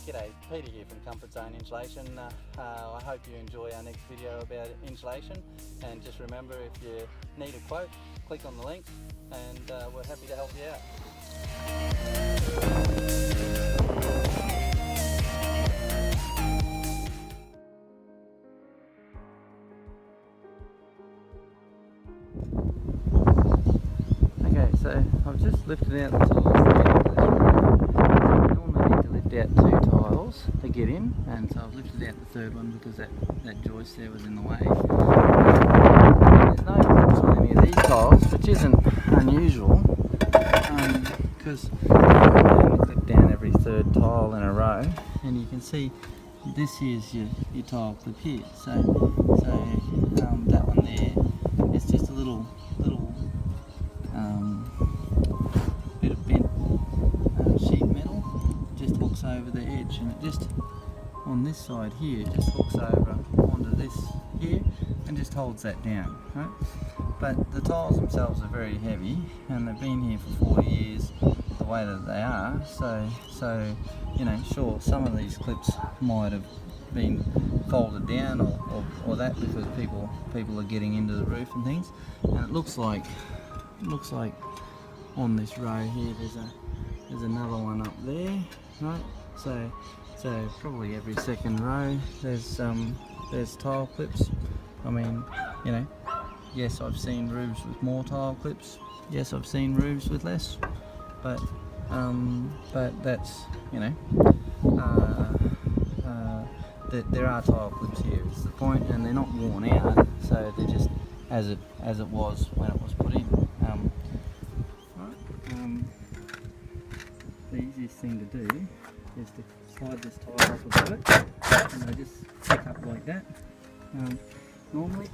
G'day, Peter here from Comfort Zone Insulation. I hope you enjoy our next video about insulation, and just remember, if you need a quote, click on the link and we're happy to help you out. Okay, so I've just lifted out the tiles there. Normally need to lift out 2 tiles to get in, and so I've lifted out the 3rd one because that joist there was in the way. There's no clips on any of these tiles, which isn't unusual, because I only clip down every 3rd tile in a row, and you can see this is your tile clip here. So that one there is just a little bit of bent sheet metal, just hooks over the edge, and it just on this side here just hooks over onto this here and just holds that down, right? But the tiles themselves are very heavy, and they've been here for 40 years the way that they are, so you know, sure, some of these clips might have been folded down or that, because people are getting into the roof and things, and it looks like on this row here there's another one up there, right? So probably every 2nd row there's tile clips. I mean, you know, yes, I've seen roofs with more tile clips, yes, I've seen roofs with less, but that's, you know, there are tile clips here is the point, and they're not worn out, so they're just as it was when it was put in. The easiest thing to do is to slide this tile up a bit, and they just stick up like that normally,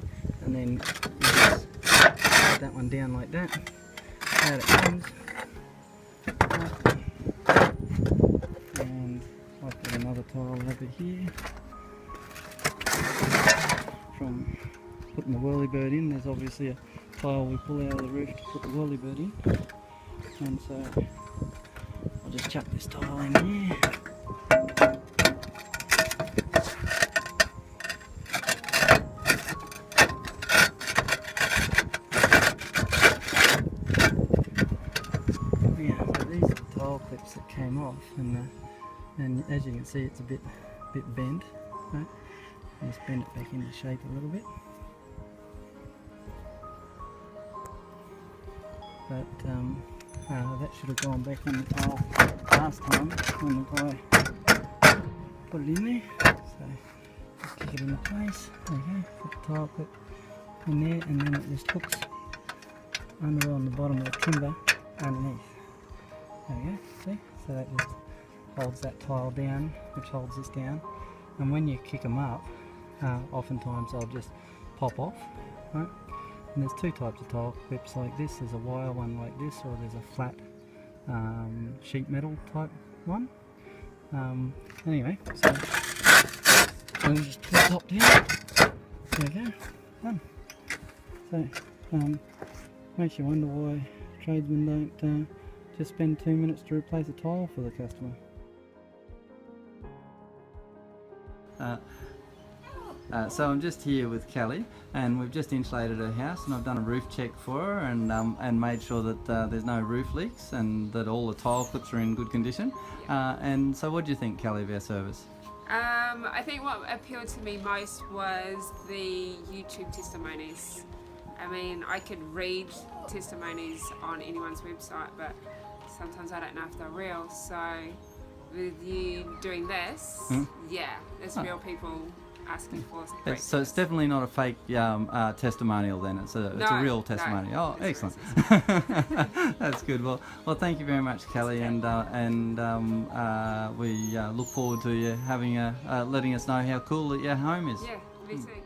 and then you just slide that one down like that. Out it comes, and I've got another tile over here. From putting the whirlybird in, there's obviously a tile we pull out of the roof to put the whirlybird in, and so I'll just chuck this tile in here. Yeah, so these are the tile clips that came off, and as you can see, it's a bit bent, right? Just bend it back into shape a little bit. But that should have gone back on the tile last time when the guy put it in there. So just kick it into place. There you go. Put the tile clip in there, and then it just hooks under on the bottom of the timber underneath. There you go. See? So that just holds that tile down, which holds this down. And when you kick them up, oftentimes they'll just pop off, right? And there's 2 types of tile clips like this. There's a wire one like this, or there's a flat sheet metal type one. Anyway, so we'll just put the top down. There we go, done. So makes you wonder why tradesmen don't just spend 2 minutes to replace a tile for the customer. So I'm just here with Kelly, and we've just insulated her house, and I've done a roof check for her, and made sure that there's no roof leaks and that all the tile clips are in good condition. And so what do you think, Kelly, of our service? I think what appealed to me most was the YouTube testimonies. I mean, I could read testimonies on anyone's website, but sometimes I don't know if they're real. So with you doing this, yeah, it's real people asking for great. So it's definitely not a fake testimonial then, it's a real testimony. No, oh, excellent. That's good. Well, thank you very much, Kelly, and we look forward to you having letting us know how cool that your home is. Yeah, me too.